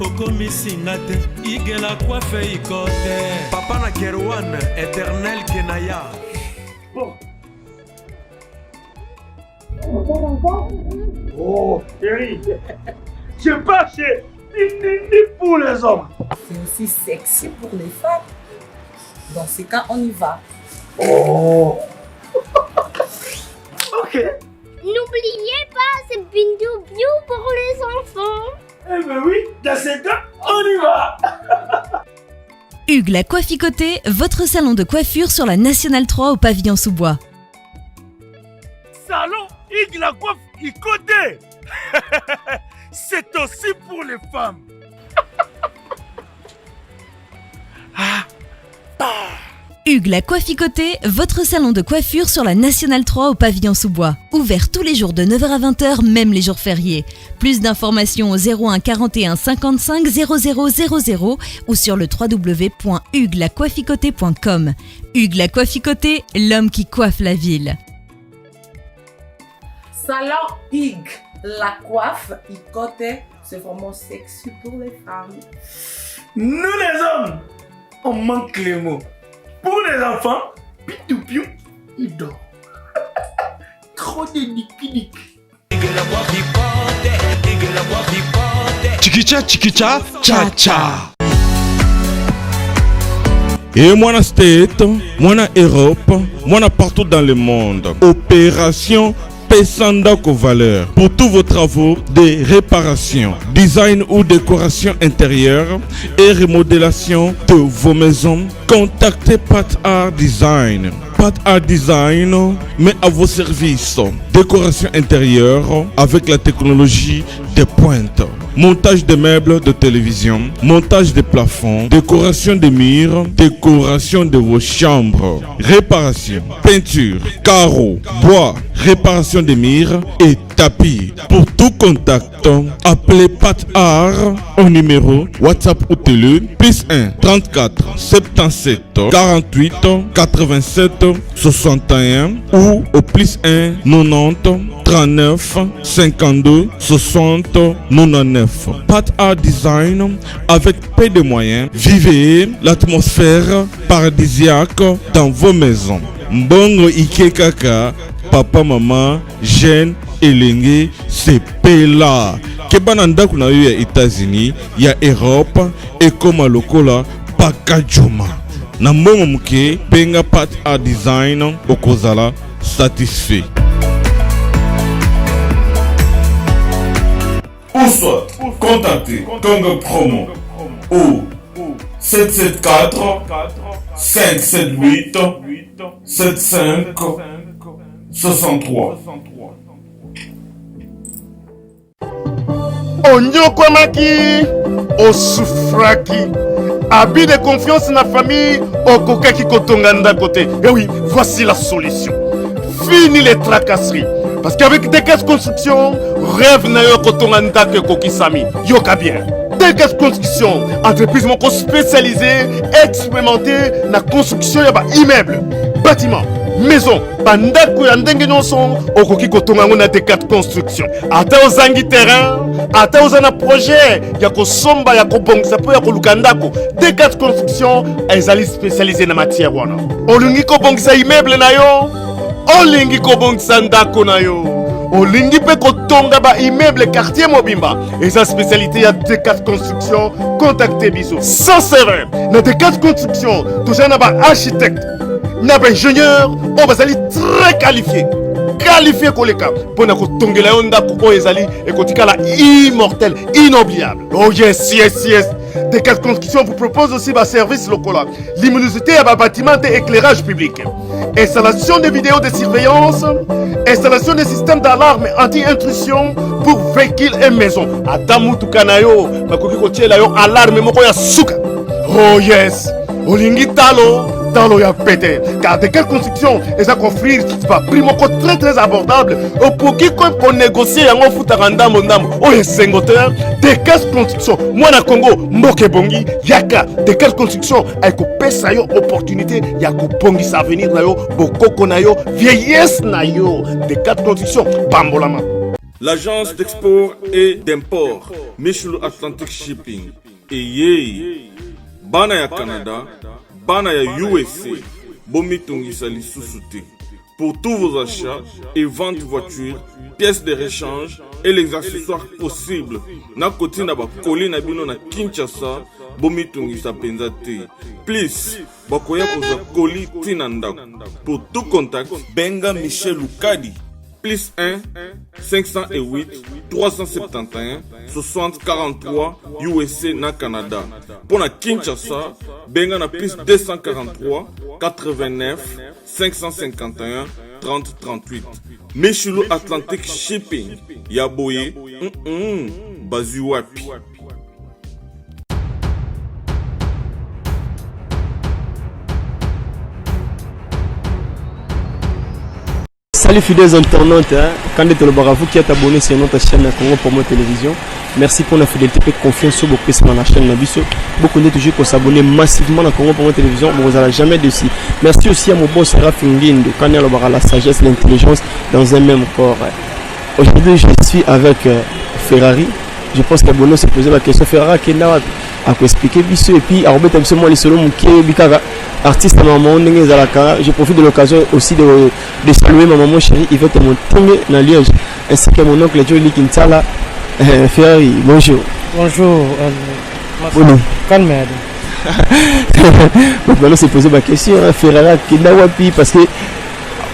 Okomisinga te, igela coiffe ikote. Papa na Kerouan, éternel Kenaya. Bon. Oh, chérie, je pas chez ni pour les hommes. C'est aussi sexy pour les femmes. Dans ces cas, on y va. Oh. Ok. N'oubliez pas, c'est Bindou Bio pour les enfants. Eh ben oui, dans ces cas, on y va. Hugues la Coifficoté, votre salon de coiffure sur la Nationale 3 au pavillon sous-bois. Salon Hugues la Coifficoté. C'est aussi pour les femmes. Hugues la Coifficoté, votre salon de coiffure sur la Nationale 3 au pavillon sous-bois. Ouvert tous les jours de 9h à 20h, même les jours fériés. Plus d'informations au 01 41 55 00 00 ou sur le www.huguelacoifficoté.com. Hugues la Coifficoté, l'homme qui coiffe la ville. Salon Hugues la coiffe Icoté, c'est vraiment sexy pour les femmes. Nous les hommes, on manque les mots. Pour les enfants, pitou-piou, il dort. Trop de nick-nick. Chikicha, chikicha, cha cha. Et moi state, moi Europe, moi partout dans le monde. Opération Pesandako Valeur pour tous vos travaux de réparation, design ou décoration intérieure et remodélation de vos maisons. Contactez Pat Art Design. Pat Art Design met à vos services décoration intérieure avec la technologie de pointe. Montage de meubles de télévision, montage de plafonds, décoration des murs, décoration de vos chambres, réparation, peinture, carreaux, bois, réparation des murs et tapis. Pour tout contact, appelez Pat Art au numéro WhatsApp ou télé +1 34 77 48 87 61 ou au +1 90 39 52 60 99. Pat Art Design avec peu de moyens. Vivez l'atmosphère paradisiaque dans vos maisons. Mbongo Ike Kaka, papa, maman, jeune, elenge, c'est pela. Kebananda kuna yo ya États-Unis, ya Europe, et comme lokola pakajuma. Na mbongo muke, benga Pat Art Design, okozala satisfait. Ou soit, contactez Congo Promo au 774 578 75 63. Onyokwamaki, osufraki. Habit de confiance na famille, okokaki kotonganda côté. Et oui, voici la solution. Fini les tracasseries. Parce qu'avec Dekes Construction, rêve na yo kotonganda ke kokisami. Yoka bien. Dekes Construction, entreprise moko spécialisée, expérimentée na construction ya ba immeuble, bâtiment, maison, bandako ya ndenge nyonso, okoki kotonga ngo na Dekes Construction. Ata ozangi terrain, ata ozana projet ya kosomba ya kobongisa po ya koluka ndako, Dekes Construction ezali spécialisée na matière wana. Olingi kobongisa immeuble na yo, olingi kobongisa ndako na yo, olingi pe kotonga ba immeuble quartier mobimba, et sa spécialité ya Dekes Construction, contactez biso sans erreur. Na Dekes Construction toujours na ba architecte, na ba ingénieur, on bazali très qualifié koleka pona kotongela yo ndako oyo ezali ekotikala immortel, inoubliable. Oh yes. Dekes Construction vous propose aussi ba service lokola luminosité à ba bâtiment et éclairage public, installation de vidéos de surveillance, installation de systèmes d'alarme anti-intrusion pour véhicules et maisons. Adamu tukanayo bakoki kotiela yo alarme moko ya suka. Oh yes, olingi talo ya pété. Car Dekes Construction eza offrir ba prix moko très abordable opoki ko négocier yango futaka ndambo oyo sengoteur. Dekes Construction mwana Congo mboke bongi yaka. Dekes Construction ayekopesa yo opportunité ya kobongisa avenir na yo, bokoko na yo, vieillesse na yo. Dekes Construction pambolama. L'agence d'export et d'import Michulu Atlantic Shipping. Et bana ya Canada, bana ya USA, bomitungisa lisusu te. Pour tous vos achats et ventes de voitures, pièces de rechange et les accessoires possibles. Na koti na ba koli na bino na Kinshasa, bomitungisa penza te. Please, bakoya koza koli tina ndako. Pour tout contact, benga Michel Lukadi. Plus 1 508 371 60 43 USA na Canada. Pour la Kinshasa, benga na plus 243 89 551 30 38. Michulu Atlantic Shipping. Yaboye, Bazuapi. Salut fidèles internautes, quand tu es vous qui êtes abonné sur notre chaîne Congo Promo Télévision, merci pour la fidélité et confiance sur beaucoup sur la chaîne Nabiso. Beaucoup de toujours pour s'abonner massivement à Congo Promo Télévision, vous n'allez jamais dessus. Merci aussi à mon boss Seraph Nguindo, quand il y a la sagesse, l'intelligence dans un même corps. Aujourd'hui, je suis avec Ferrari. Je pense que Bono se posait la question Ferrari qui n'a à expliquer Bissou et puis à remettre absolument les solos qui Bikaga artiste maman Zalaka. Je profite de l'occasion aussi de saluer ma maman chérie Yvette Montingue dans Liège ainsi que mon oncle Jolie Kinsala. Ferrari, bonjour. Bonjour. Bono. Calme. Donc Bono se posait la question Ferrari qui n'a wapi parce que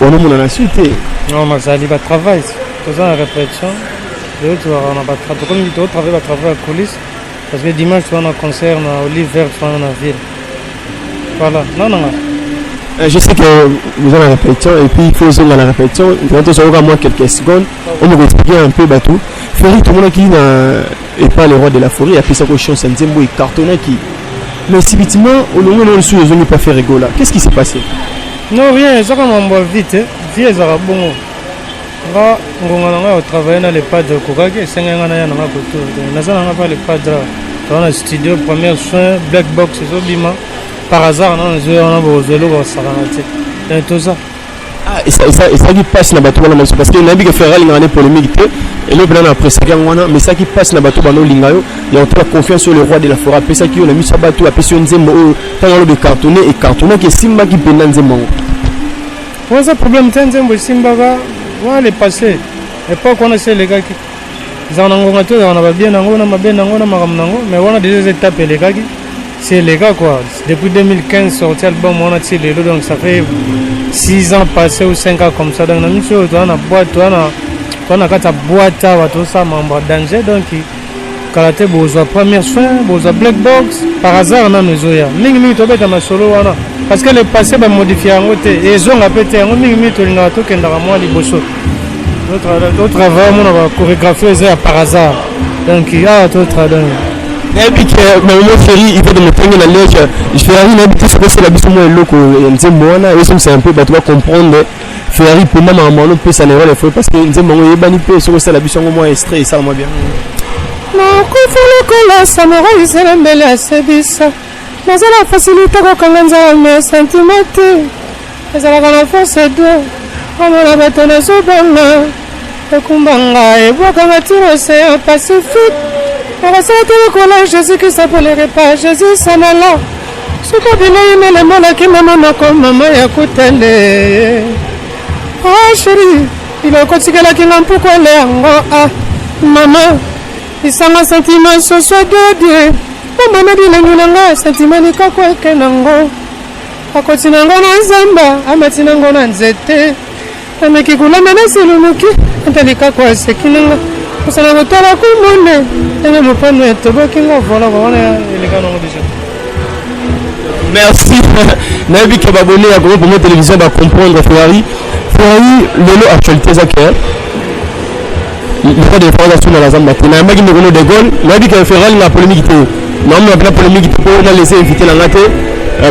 on a insulté. Non mais ça va travail. Tout ça en répétition. On a comme dit, on travaille à la coulisses parce que dimanche on a un concert à Olive Verte dans la ville. Voilà, non. Je sais que vous avez la répétition et puis il faut aussi la répétition. Quand on aura moins quelques secondes, on va expliquer un peu bateau. Ferry, tout le monde qui n'est pas le roi de la forêt, il a fait sa cochon, c'est un zembo et cartonné qui. Mais subitement, au moment où on ne peut pas faire rigoler, qu'est-ce qui s'est passé? Non, rien, ça va vite. Vieux, ça va bon. On travaille dans les padres Kokage, 5 ans na koto. Nazana pas les padres. Dans le studio premier soin black box Zobima. Par hasard on a bozelo ba saranate. Et tout ça. Ah et ça qui passe na bateau parce que nabi que Ferrari ngane polémique et le plan après ça ngwana mais ça qui passe na bateau bano lingayo il y a toute confiance sur le roi de la forêt après ça qui on a mis sa bateau après sur nzembo tant le cartonné et cartonné que simba qui pena nzembo. Ouais ça problème nzembo simba va on est passé et pas qu'on essaie les gars qui ils en ont gâté on a bien nango na mabe nango na magam nango mais on a des étapes les gars qui c'est les gars quoi depuis 2015 sorti album on a tiré le donc ça fait 6 ans passés ou 5 ans comme ça donc la même chose on a boîte on a quatre boîte à tout ça membre danger donc karaté bozo première soin bozo black box par hasard on a nos oya mingi to beta ma solo wana parce que le passé va modifier en côté et ils ont répété en mingi to linga to kenda moi liboso notre travail on va chorégraphier ça par hasard donc il y a tout travail et puis que maman Ferry il faut de me tenir la lèche je fais rien habiter c'est la biso moi loko nzembo wana et c'est un peu bah tu vas comprendre Ferrari pour moi maman on peut ça ne va parce que nzembo on yebani pe sur ça la biso moi extrait ça moi bien non kufulukola samara isela mbele asebisa nazala facilité kokanga nzala me sentimente ezalaka na force de omona bato nazobanga ekumbanga ebwakanga ti l'océan pacifique ekasala lokola jésus christ apelere pa jésus sanala soki bilei melemonaki mama moko mama ya kutele ah chéri biloko tikelaki nga mpukole yango ah mama isanga sentiment soso dodie omana bilengi na nga sentiment likako eke nango akoti nango na nzamba amati nango na nzete ameki kulamba na silumuki ata likako aseki nanga kosala kotala kumone ndenge mopano etoboki ngo vola wana eleka nango déjà. Merci. Nabi qui va abonner à Congo Promo Télévision va comprendre Ferrari lelo actualité zakaya il faut des informations dans la zamba na magi ngono de gol nabi que Ferrari na polémique to non mais la polémique pour on laisser inviter la ngate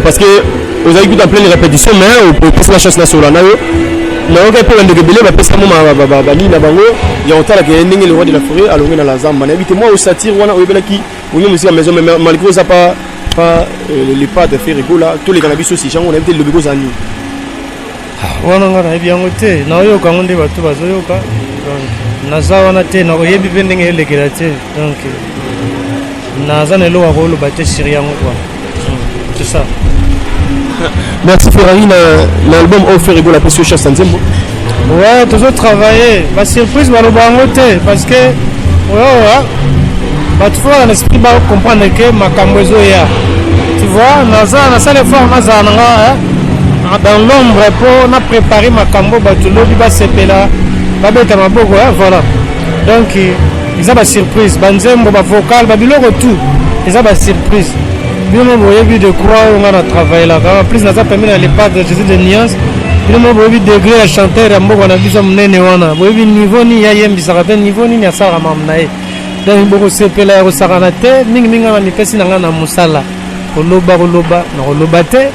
parce que vous avez vu appeler les répétitions mais pour passer la chance nationale nayo na ok pour ndeke belé ba pesa mo ba ni na bango ya otala que ndenge le roi de la forêt alongi na la zamba na habite moi au satire wana oyebelaki oui musique à maison mais malgré ça pas les pas de faire rigola tous les cannabis aussi on a été le bigo zani wana ngana bien ngote na yo ka ngonde bato bazoyoka donc naza wana te nakoyebi mpe ndenge elekela te donc naza na eloko akoloba te sur yango quoi c'est ça. Merci Ferrari, l'album offert et la pression chasse en Zembo. Ouais, toujours travailler. Ma surprise, ma lobangote, parce que tu vois, l'esprit va comprendre que ma cambozo ya. Tu vois, na ça les fois dans l'ombre pour na préparer ma cambo batulo bi ba sepela ba beta maboko voilà. Donc ils ont ma surprise, banzembo ba vocal ba biloko tout. Ils ont ma surprise. Bien moi de quoi on a travaillé là. En plus nous a permis dans les pas de Jésus de nuance. Bien moi degré à chanter à moko na biso mnene wana. Moi niveau ni ya yembi ça rappelle niveau ni ya sara mamnae. Donc boko sepela ro sarana te mingi na mipesi na ngana musala. Koloba na koloba te.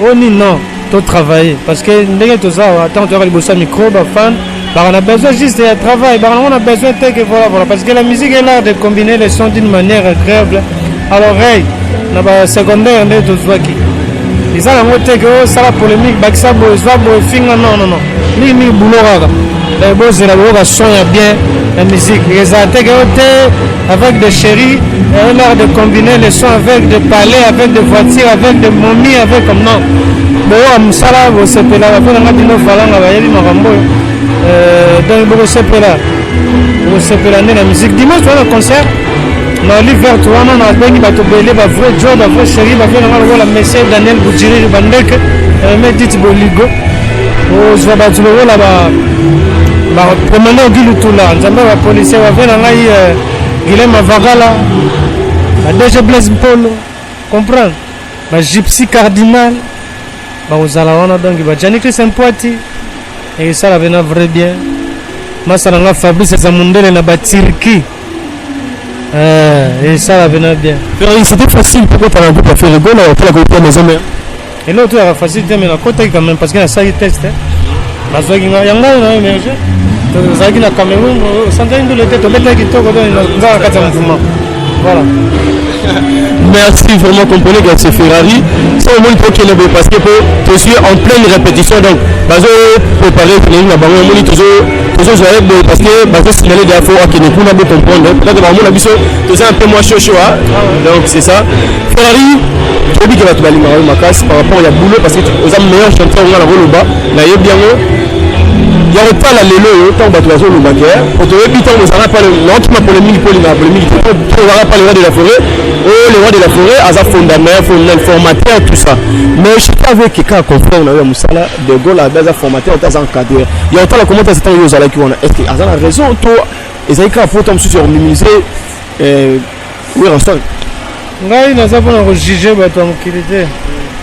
Oni non, to travailler parce que ndenge to ça attends tu vas le micro ba fan. On a besoin juste de travail, on a besoin de voilà parce que la musique est là de combiner les sons d'une manière agréable à l'oreille. Na ba secondaire nde tozwaki eza nango te ke osala polémique bakisa boye zwa boye finga non nini buloraka bozela boyoka son ya bien la musique eza te ke ote avec des chéris l'art de combiner les sons avec des palais avec des voitures avec des momies avec comme non boyoka mosala bosepela bapenanga bino falanga bayebi makambo donc bokosepela nde na musique dimanche toana concert na l'hiver tu vois na bengi bato belé ba vrai job ba vrai chéri ba venir na la monsieur Daniel Boudjiri bandeke me dit boligo o zo ba tulo la ba promener gilu tula nzamba ba policier ba venir ngai Guilhem Avagala ba DG Blaise Mpolo comprendre ba Gypsy Cardinal ba ozala wana donc ba Jani Christian Poiti et ça la vena vrai bien masala nga Fabrice Zamundele na ba Turki. Et ça va venir bien. C'était facile pour toi de faire le goal pour la groupe maison mère. Et l'autre era facile mais la côté quand même parce qu'il y a ça qui teste. Parce que yanga na émerger. Ça qui na Cameroun, santé de l'été to mettre qui to ko dans kata mouvement. Voilà. Merci vraiment comprenez que c'est Ferrari. C'est au moins pour qu'il est parce que je suis en pleine répétition donc bazo préparer pour la bango moni toujours parce que bazo signaler des infos qui ne peut pas comprendre peut-être que mon abisso c'est un peu moins chaud donc c'est ça Ferrari je dis que va te balinga ma casse par rapport à boulot parce que aux am meilleur chanteur on a la roloba na bien il y a pas la lelo tant bato bazo le baguer pour te répéter on s'en pas l'autre polémique pour on va pas le roi de la forêt le roi de la forêt à sa fondamentaire formateur tout ça mais je sais avec quelqu'un confrère on a eu musala de gaulle à base formateur dans un cadre il y a autant le commentaire c'est un yozala qui on est-ce que a raison toi et ça quand faut tomber sur minimiser oui Raston ngai na zapona ko juger bato mukilité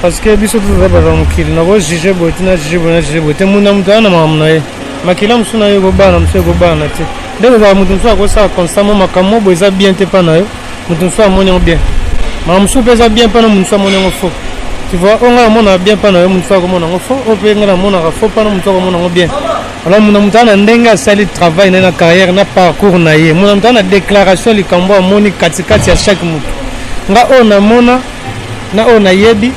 parce que biso tout ça bato mukili na ko juger botina juger bote muna mutana mamnae makila msuna yo bana msego bana te ndenge za mutu mswa ko sa constamment makamo boza bien te pana yo mutu mswa monyo bien mamsu pesa bien pana mutu mswa monyo faux tu vois on a mona bien pana yo mutu mswa ko mona faux on peut ngala mona faux pana mutu ko mona bien alors muna mutana ndenga sali travail na carrière na parcours na ye muna mutana déclaration likambo moni katikati ya chaque mutu nga ona mona na ona yebi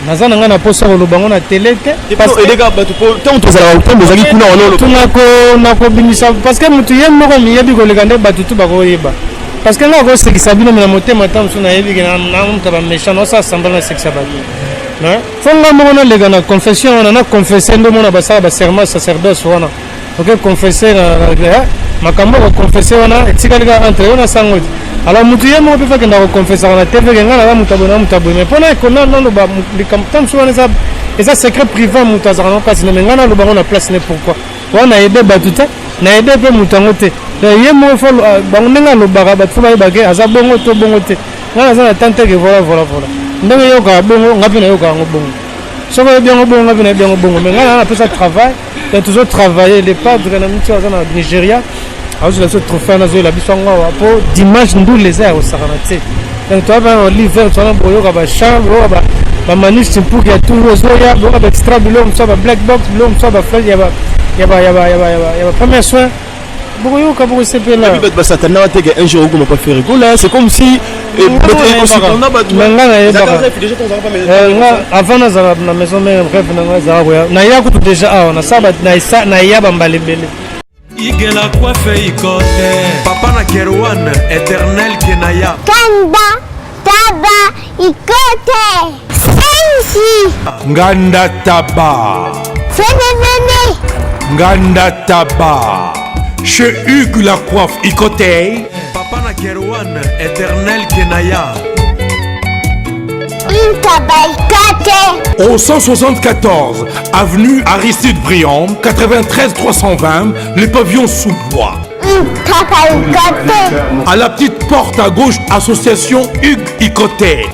nazana nga na posa ko lobango na télé te parce que les gars bato tant to zala ko bozaki kuna ono tuna ko bimisa parce que mutu ye moko mi yebi ko legande bato tu ba ko yeba parce que nga ko sekisa bino na motema tam suna yebi na mutu ba méchant no sa semblant sekisa ba na fonga moko na lega na confession na confesser ndo mona ba sa ba serment sacerdoce wana OK confesser na makambo ko confesser wana etikaliga entre ona sango alors mutu ye mo pe fa kenda ko confesser na TV ngana na mutabona mais pona ko na no ba likamtam so wana eza secret privé mutu azana kasi na ngana lo ba na place ne pourquoi wana aider batuta na aider pe mutango te ye mo fo ba ndenga lo ba ba tfuba ba ke aza bongo te ngana za tante ke voilà ndenge yo ka bongo ngapi na yo ka ngo bongo so ba bien ngo bongo ngapi na bien ngo bongo mais ngana na pesa travail tu as toujours travaillé les padres na mutu azana Nigeria alors je suis trop fan de la bisonga pour dimanche nous les airs au saranate donc toi ben l'hiver tu as boyo ka chambre ba manif pour qu'il y a tout rosoya ba extra bilom ça ba black box bilom ça ba flash ya ba premier soin boyo ka pour se pela ba satana te que un jour on pas faire rigolo c'est comme si avant na maison mais bref na ya ko déjà na ça na ya ba mbalebele igela coiffe ikote Papa na Kerouan, éternel Kenaya. Kanda, Taba, Ikote. Sensi. Nganda Taba. Fenenene. Nganda Taba. Chez Hugues la coiffe Ikote. Papa na Kerouan, éternel Kenaya. Au 174 avenue Aristide Briand, 93 320, les pavillons sous bois. À la petite porte à gauche, association Hugues Ikoté.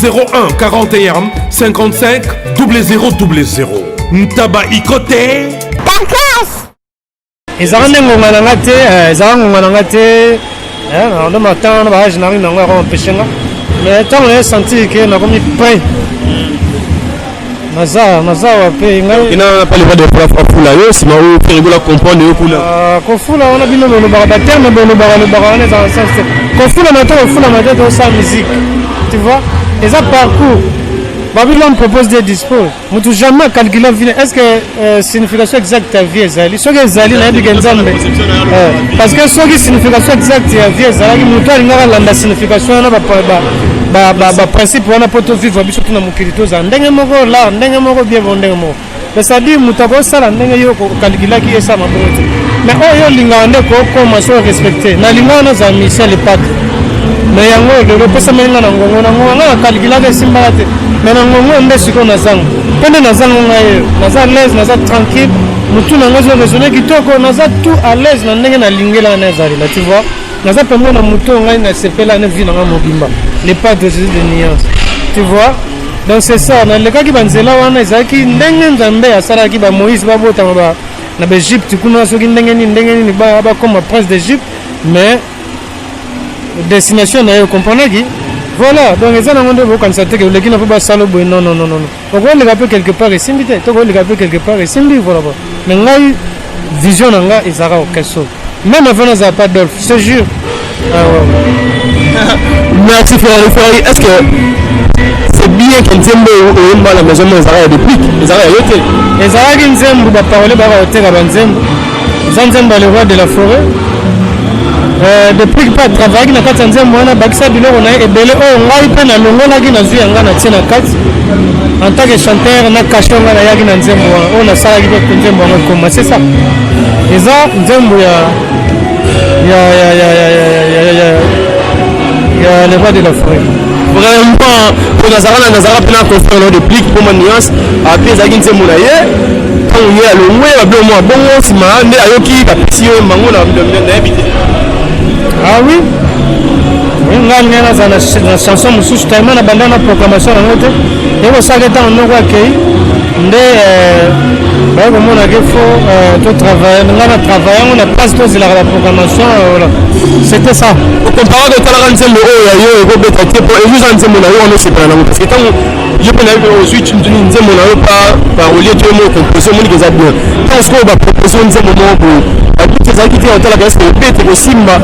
01 41 55 0000. Ntaba Ikoté. ezaka nde ngonga na nga te ezaka ngonga na nga te ndo matanga na baage nanga nango yako empeshe nga mais ntango naye senti ke nakomi prêt naza wape ina pale pas de fula yo sima o perigola comprendre yo kuna kofula wana bino bolobaka baterme bolobaka wana ezaka sens te kofula mate kofula mate tosa musique tu vois eza parcours Babylone propose des dispos. Mutu jamais calculer vile. Est-ce que signification exacte à vie ezali? Soki ezali na yebi nzambe. Parce que soki signification exacte à vie ezali mutu alingaka landa signification na ba principe wana poto vivre biso tuna mokili toza ndenge moko la ndenge moko bien ndenge moko. Mais ça dit mutu ko sala ndenge yo ko calculer ki esa maboti. Mais oyo linga nde ko commencer à respecter. Na linga na za Michel Pat. Mais yango lelo pesa menga na ngongo na calculer ke simba te. Mais na ngongo nde siko na zango pende na zango ngayo naza l'aise naza tranquille mutu na ngozo raisonner kitoko naza tout à l'aise na ndenge na lingela na zali la tu vois naza pembe na mutu ngai na sepela na vie na mobimba les pas de nuance tu vois donc c'est ça na le kaki banzela wana ezaki ndenge nzambe asalaki ba Moïse babota ba na Égypte kuna soki ndenge ni ba comme prince d'Égypte mais destination na yo comprendre qui. Voilà, donc les gens ont constaté que les gens ne peuvent pas salo non. Donc on les rappelle quelque part et simbi te. Donc on les rappelle quelque part et simbi voilà. Mais là vision nga ezara au kesso. Même avant on n'a pas d'olf, je te jure. Ah ouais. Merci Ferrari. Est-ce que c'est bien qu'un Nzembo ou une la maison ezara depuis ezara yote. Ezara ki Nzembo ba parler ba hôtel ba Nzembo. Nzembo le roi de la forêt. Depuis que pas travailler na kati nzembo wana bakisa biloko na ebele o ngai pe na longo na ki na zui nga na tina kati en tant que chanteur na cachon nga na yaki na nzembo wana o na sala ki pe nzembo wana comme c'est ça eza nzembo ya le roi de la forêt vraiment pour nazara pena conférence de plique pour ma nuance après zaki nzembo na ye tant ye alongwe ba blo mo bongo sima nde ayoki ka pesi yo mango na habité. Ah oui, on a une chanson mususu tellement na banda na proclamation na ngote eko saketa ndoko akei nde ba ko mona ke faut to travailler ngana travailler on a place to zela la proclamation voilà c'était ça comparé de tala nzembo oyo yo eko beta te po ejuza nzembo na yo on se prend parce que tant je peux aller au switch nzembo na yo pas au lieu de mo composition moni que ça bien parce que ba proposition nzembo mo c'est qui fait hôtel parce que peut-être que Simba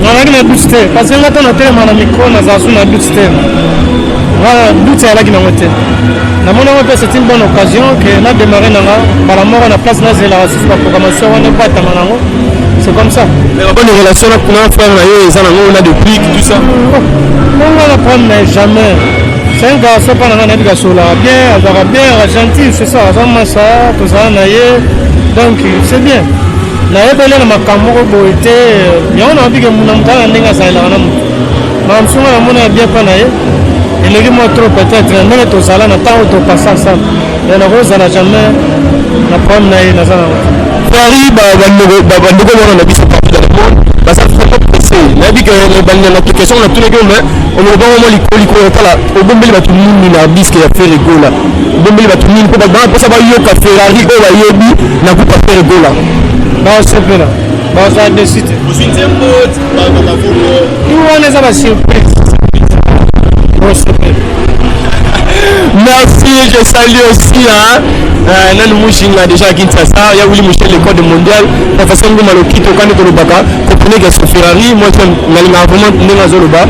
on a une booster parce que maintenant on a tellement na micro na za suna booster voilà booster là qui na hôtel na mon hôtel c'est une bonne occasion que na démarrer na la mort na place na zela sur la programmation on n'est pas tamanango c'est comme ça mais la bonne relation là pour faire na yo ça on a depuis tout ça on va la prendre jamais c'est un garçon pas na na sola bien azara bien gentil c'est ça azama ça tout ça na ye donc c'est bien na yebele na makambo ko boite yango na bige muna mutanga ndenge saila na mutu na msunga na mona bien pa na ye eleki mo trop peut-être ndenge to sala na temps to passer ça et na rose na jamais na problème na ye na sana Ferrari bandeko wana na biso partout dans le monde ça fait pas pressé na bige na application na tune que on me ba mo liko tala obombeli batu nini na biske ya faire gola obombeli batu nini ko ba pesa ba yo ka Ferrari ko ba yebi na ko pa faire gola. Bah c'est bien là. Bah ça décide. Vous êtes un peu tout on est à la surprise. Merci, je salue aussi Nanu Mushinga déjà à Kinshasa, il y a Willy Michel le code mondial, la façon dont Malokito quand il est au Baka, comprenez que c'est Ferrari, moi je suis vraiment né dans le bas.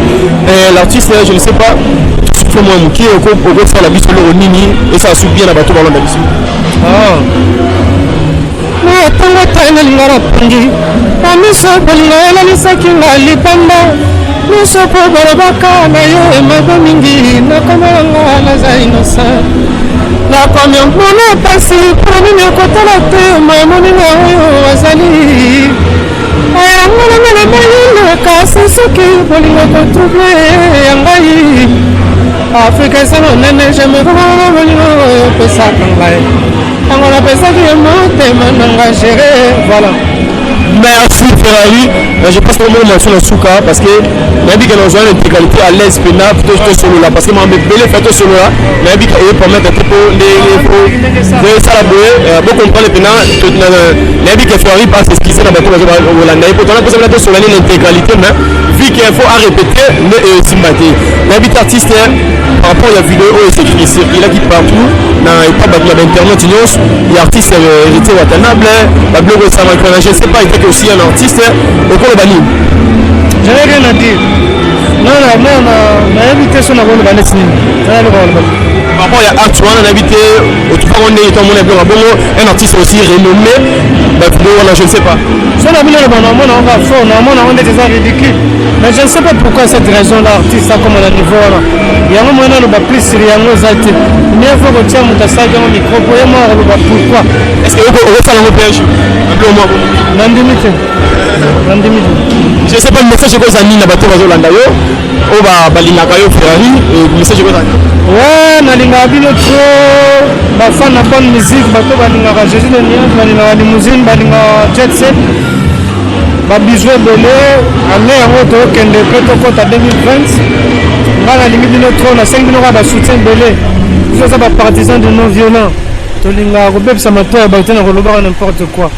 L'artiste, je ne sais pas, reflet moi moké au faire la biso le nini et ça sous bien la bateau ballon d'habitude. Ah. Mais tango tana lingara pangi. Amiso bolinga lisaki na lipanda. Miso po barabaka na yo emaba mingi na komanga na za innocent. La combien pour nous passer pour nous côté la terre maman ni oyo azali. Ayangala na kasi soki bolinga ko trouver yangai. Afrique ça non nene jamais vraiment bolinga oyo pesa kangai. Angona pesa ki monte mananga gérer voilà. Merci Ferrari. Je passe le moment sur le souka parce que j'ai dit que nous avons l'intégralité à l'aise pénal plutôt que solo là parce que m'a belé fait solo là mais dit qu'il permet de les salabouer beaucoup comprendre les pénal j'ai dit que Ferrari passe esquisser dans le bateau hollandais et pourtant la possibilité de sur l'intégralité mais vu qu'il faut à répéter mais sympathie l'habit artiste par rapport à la vidéo c'est écrit il a dit partout dans pas d'internet il y a artiste héritier Watanabe la blog ça va je sais pas il aussi un artiste au cours de Bali. Je n'ai rien à dire. Non, mais invité sur la bonne balance. Par rapport à Actuan, on a invité au tout on est un artiste aussi renommé. Je ne sais pas. Sur la ville, on va fort, on est déjà ridicule. Mais je ne sais pas pourquoi cette raison l'artiste a comme à niveau là. Il y a un moment où on va plus sérieux aux actes. Mais il faut que tu aies mon tassage dans le micro pour moi. Pourquoi? Est-ce que vous avez un repère? Je ne sais pas le message que vous avez mis dans le bateau Hollanda. On va balinga kayo Ferrari et le message que vous avez. Ouais, nalinga bino trop. Ba fan na bonne musique, bateau balinga ka Jésus de Nias, balinga limousine, balinga jet set. Ba bijou belé, année en auto kende peto kota 2020. Ngana lingi bino trop na 5 bino ba soutien belé. Je ça ba partisan de non violent. Tolinga ko bebsa mato ba tena ko loba n'importe quoi.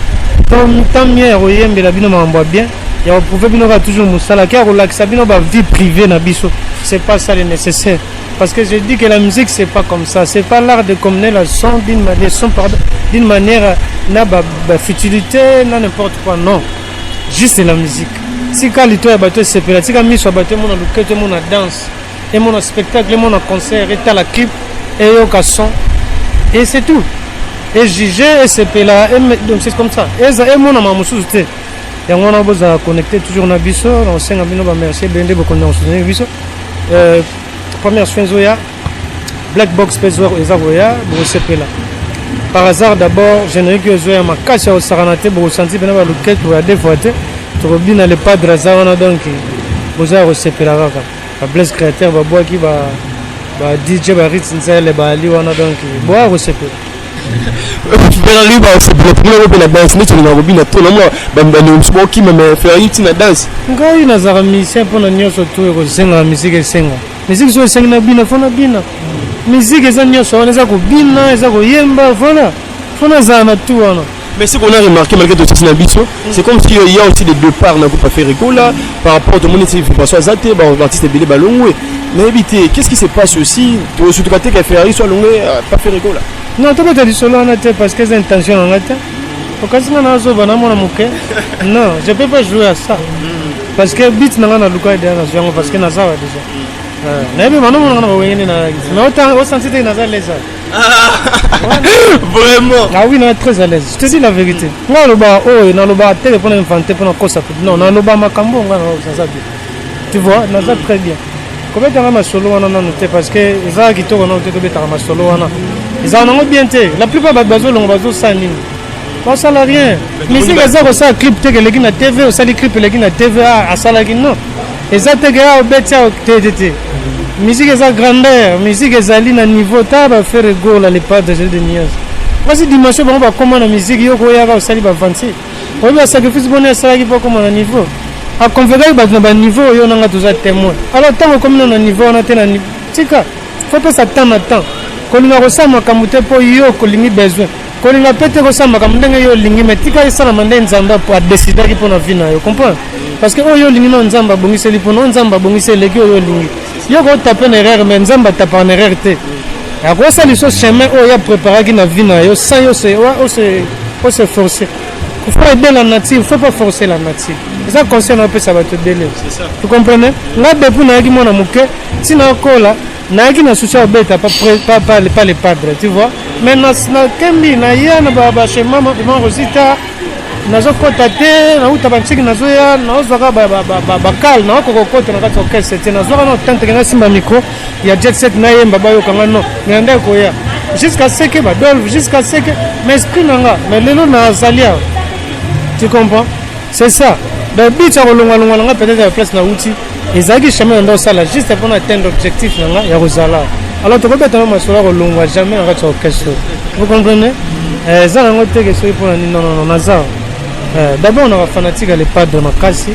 Tant mieux oyembe la bino mambo bien. Il y a prouvé bino va toujours musala qui a relaxé bino ba vie privée na biso. C'est pas ça le nécessaire. Parce que je dis que la musique c'est pas comme ça, c'est pas l'art de communier la son d'une manière n'a pas futilité, n'a n'importe quoi, non. Juste la musique. Si quand l'ito est battu c'est pela, si quand mis soit battu mon look, mon danse, et mon spectacle, mon concert, et la clip, et au son, et c'est tout. Et juger et c'est pela, donc c'est comme ça. Et mon amour souté. Et on a besoin de connecter toujours na biso, on sait que nous merci bende beaucoup nous soutenir biso. Première chose Zoya, Black Box Pesor et Zavoya, Brosepela. Par hasard d'abord, générique Zoya ma cache au Saranate, Brosenti Benava Luket pour la défouette, tu rebines le pas de la Zarana donc, Boza Rosepela Raka. La blesse créateur va boire qui va DJ Baritz Nzele, Liwana donc, boire Rosepela. Ferrari va se bloquer la danse, mais tu n'as pas tout le monde, qui me fait une danse. Quand il a un musicien pour la nuit surtout, il y a la musique et la musique sur le na bina fona bina musique ezanyo so on ezako bina ezako yemba voilà fona zana tout wana. Mais ce qu'on a remarqué malgré tout ça c'est comme s'il y a aussi des deux parts dans coupe faire rigolo là par rapport au monde qui fait soit zaté l'artiste belé ballon mais éviter qu'est-ce qui se passe aussi surtout quand que Ferrari soit longé pas faire rigolo là. Non tu peux dire solo on a parce que c'est intention on a parce que na zo bana mona muke non je peux pas jouer à ça parce que beat na na luka de na jango parce que na ça déjà. Vraiment. Ah oui, on est très à l'aise. Je te dis la vérité. Non, le bas, oh, dans le bas, téléphone inventé pour cause. Non, dans le bas, ma cambo, tu vois, on a ça très bien. Comment tu as ma solo, on a noté parce que ça qui tourne, on a noté ma solo, on a. Ils en ont bien été. La plupart des bateaux, on va tous s'aligner. On ça n'a rien. Mais si les gens ont ça, clip, tu as la TV, ça les clips, la TVA, à ça la non. Et ça, tu as au bêta au TDT. Musique est à grandeur, musique est à niveau, tu vas faire rigolo les pas de Nias. Voici dimanche, on va comment la musique, il y a aussi des avancées. On va sacrifier bonheur, ça qui va comme un niveau. À convaincre, il y a un niveau, il y a toujours témoin. Alors, tant comme on a un niveau, on a un niveau. Tika, faut pas s'attendre à temps. Quand on a reçu ma camouté pour y avoir besoin. Quand on a pété reçu ma camouté, il y a lingi, mais tika, ça m'a demandé un pour décider pour la vie. Tu comprends? Parce que oh yo lingi non nzamba bongise lipo non nzamba bongise leki yo lingi yo ko taper une erreur mais nzamba taper une erreur te à quoi ça les choses chemin oh ya préparer qui na vie na yo sans yo se forcer il faut aider la nature il faut pas forcer la nature ça concerne un peu ça va te délai c'est ça tu comprenez là depuis na ki mona muke tina kola Naki na souci à bête, pas les padres, tu vois. Mais na kembi na ya na ba chez maman aussi ta nazo kota te na uta banchiki nazo ya na ozaka ba kal na ko kota na kato orchestre te nazo na tante na simba micro ya jet set na yemba ba yo kanga no ngenda ko ya jusqu'à ce que ba dolve jusqu'à ce que mais esprit nanga mais lelo na zalia tu comprends c'est ça ben bicha ko longa longa peut-être la place na uti ezaki chemin ndo sala juste pour atteindre l'objectif nanga ya rozala alors tu peux pas tellement masolo ko longa jamais na kato orchestre vous comprenez ça na ngote que c'est pour non naza d'abord on a fanatique les padres na kasi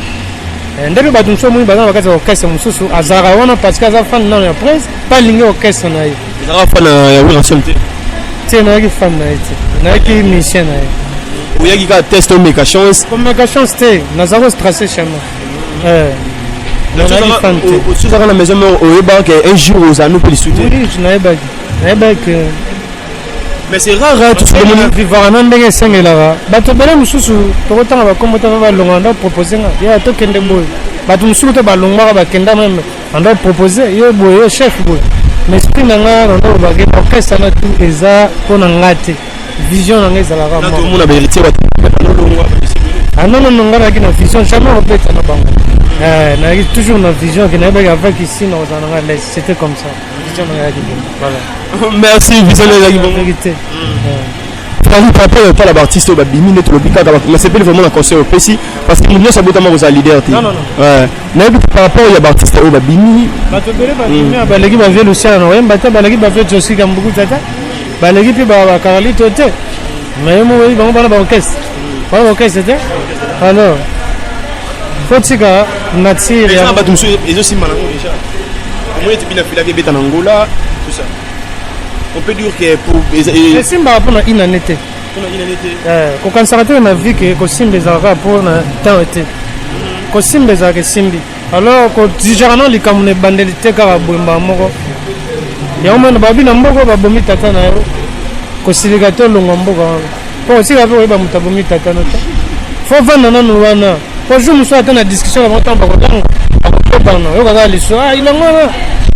ndebe ba tunso muni bazana bakati orchestre mususu azara wana parce que za fan na ya presse pas lingi orchestre na ye azara fan ya wila santé tiens na ki fan na ye na ki mission na ye oyaki ka test omeka chance te nazako stressé chemin osuzaka na maison oyeba ke un jour ozala nopeli soutien oui nayebaki mais c'est rare tout le monde vivre na ndenge esengelaka bato bele mosusu tokotanga bakombo te balonga anda propose nga ya tokende boye bato mosusu te balongwaka bakenda meme anda propose ye boye ye chef boye mais esprit na nga nanda obake orchestre na tout eza mpo na nga te vision na nga ezalaka mona baheritier non nga naki na vision jamais obeta na bango naki toujours na vision ke nayebaki avec ici na ozala na nga lese c'était comme ça vision na nga yaki voilà merci vision na yaki bon vérité par rapport à la artiste babimi ne tolobi kaka mais c'est vraiment la conseil au PC parce que nous sommes beaucoup de leader non par rapport à l'artiste au babimi bato bele babimi baleki bavie Luciano no yemba te baleki bavie Josi Kambuku tata baleki pe ba Carlito te mais moi bango bana ba orchestre te alors faut tika nature ya bato musu ezo simana déjà moi tu bina fila ke beta na Angola tout ça on peut dire que pour les simba pour na inanete ko kansaka na vie que ko simba ezalaka pour na temps été ko simba ezalaka simbi alors ko dijarana likambo ne bandeli te kaka boyemba moko yango mana babi na mboko babomi tata na yo ko silika te longo mboka wana po osika pe oyeba moto abomi tata na te fo vanda nanu wana po jour mosu ata na discussion na bango bakotanga bakotobana yo kaka liso ilangwana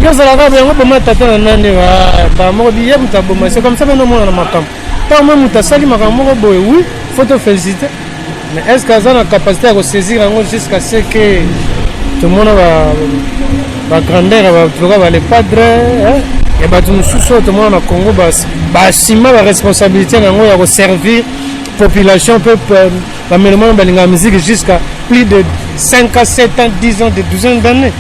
yozalaka yango boma tata na nani bamoko biye moto aboma c'est comme ça beno omona na makambo ntango me moto asali makambo moko boye oui faut te féliciter mais est ce que aza na capacité ya kosaisir yango jusqu'à ce que tomona bagrandeur batuloka bale padre ya bato mosusu oyo tomona na Congo basima baresponsabilité na yango ya koservir population mpe bamelomana balingaka musique jusqu'à plus de 5 à 7 ans 10 ans de 12 ans d'années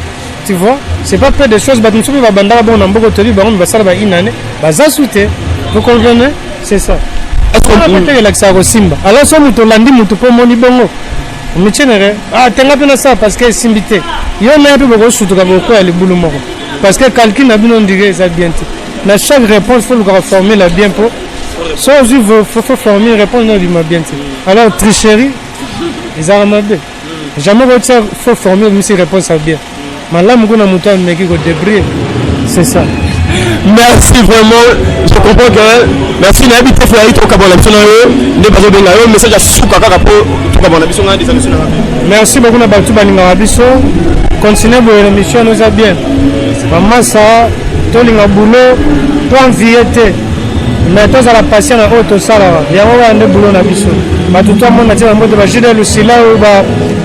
tu vois c'est pas peu de choses bato mosusu mpe babandaka bongo na mboka toli bango basala bainane baza sute vous comprenez c'est ça eskotekelakisaka kosimba alors so moto olandi moto mpo omoni bongo omitienere tenga mpe na sala parce que esimbi te yo naye mpe bokosutuka bokoya libulu moko parce que calcul na bino ndike eza bien te na chaque réponse faut lukaka former la bien mpo so ozwi faut former réponse na obima bien te alors tricherie ezaka mabe jamais kotia faut former omisi réponse ya bien malamu kuna moto ameki kodébrouiller c'est ça merci vraiment je comprends que merci na habité fait aïto kabona biso na yo nde bazo benga yo message asuka kaka po kabona biso ngandi za misuna merci beaucoup na batu baninga biso continuer boye mission nous a bien maman ça tolinga boulot to enviete mais tozala patient na oyo tosalaka yango wana nde boulot na biso bato to amona tie bambote bajide lusila oyo ba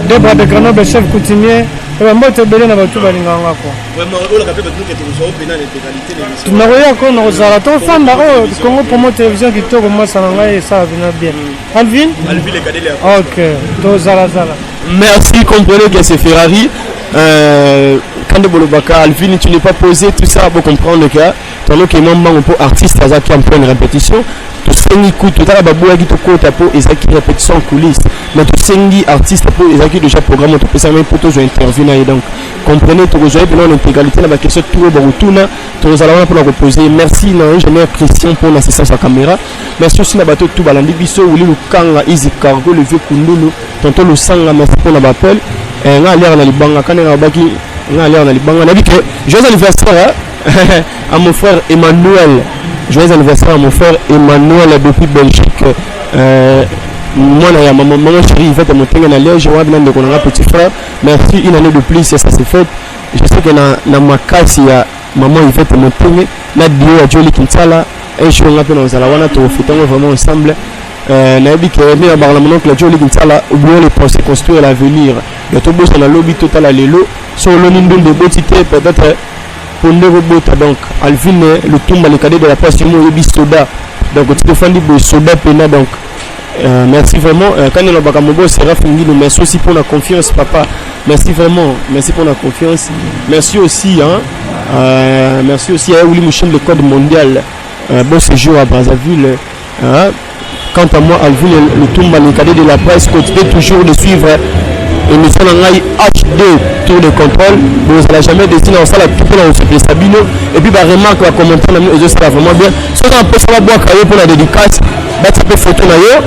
debra de grenoble chef coutumier bambote ebele na bato balingaka kwa nakoya ko nakozala tofanda oyo congo promo télévision kitoko mwasa na ngai esala bina bien alvin ok tozalazala merci comprenez que c'est Ferrari quand de Bolobaka Alvin tu n'es pas posé tout ça pour comprendre que ton que mon pour artiste à qui en pleine répétition tout sengi coup tout à baboua qui te compte pour ezaki répétition en coulisses mais tout sengi artiste pour ezaki déjà programme tout ça même pour toi intervenir donc comprenez tout vous avez besoin d'intégralité la question tout au retourna tous allons pour la reposer merci l'ingénieur Christian pour l'assistance à caméra merci aussi la bateau tout balandi biso ou le kanga easy cargo le vieux kundulu tonton le sanga merci pour la appel nga l'air na libanga kana na baki nga l'air na libanga na bike joyeux anniversaire à mon frère Emmanuel joyeux anniversaire à mon frère Emmanuel depuis Belgique moi na ya maman chérie fête mon tenga na liège wa bina ndeko na petit frère merci une année de plus ça c'est fait je sais que na makasi ya maman Yvette Moteme na dio ya Joli Kinsala et je on appelle dans la wana to fêtons vraiment ensemble na bi que mais par la mon oncle Joli Kinsala oublions les pensées construire l'avenir de to boss na lobby total à lelo sur le nindo de botité peut-être pour le robota donc Alvin le tomba le cadet de la place du mot Yebi Soda donc tu défends du Soda Pena donc merci vraiment quand on a bakamobo sera fini merci aussi pour la confiance papa merci vraiment merci pour la confiance merci aussi merci aussi à Willy Mouchen le code mondial bon séjour à Brazzaville quant à moi Alvin le tomba le cadet de la presse continue toujours de suivre émission en HD tour de contrôle vous allez jamais destiné en salle tout pour la Sabino et puis remarque va commenter ça va vraiment bien ce qu'on peut savoir boire cahier pour la dédicace bah tu peux photo d'ailleurs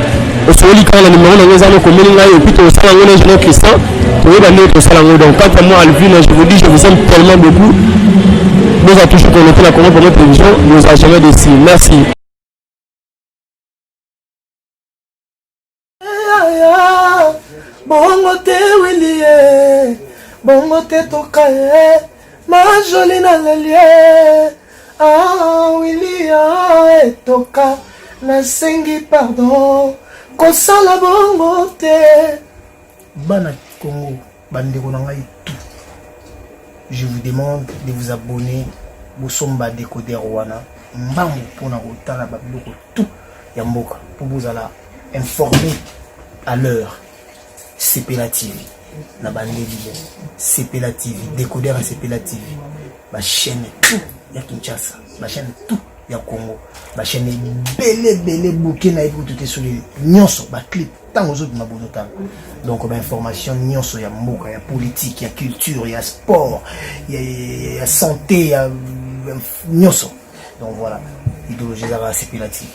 au soli quand le numéro dans les années communes et puis au salon les jeunes Christian pour les salon donc quant à moi Alvin je vous dis je vous aime tellement beaucoup nous a toujours connecté la commande pour notre télévision nous a jamais destiné merci. Bongo te Willie, bongo te tokaye, ma jolie na lelie. Ah Willie toka, na sengi pardon, kosala bongo te. Bana Congo, bandeko na ngai tout. Je vous demande de vous abonner, bosomba décodeur wana, mbango pona kotala babiloko tout ya mboka pour vous alla informer à l'heure. CPLA TV, na bandeli, CPLA TV, décodeur à CPLA TV, ma chaîne tout, ya Kinshasa, ma chaîne tout, ya Congo, ma chaîne belle bouquet na tout est sur les nyonso, ma clip, tant aux autres ma bonne donc ma information nyonso, ya mboka, ya politique, ya culture, ya sport, ya santé, ya nyonso, donc voilà, idéologie à CPLA TV.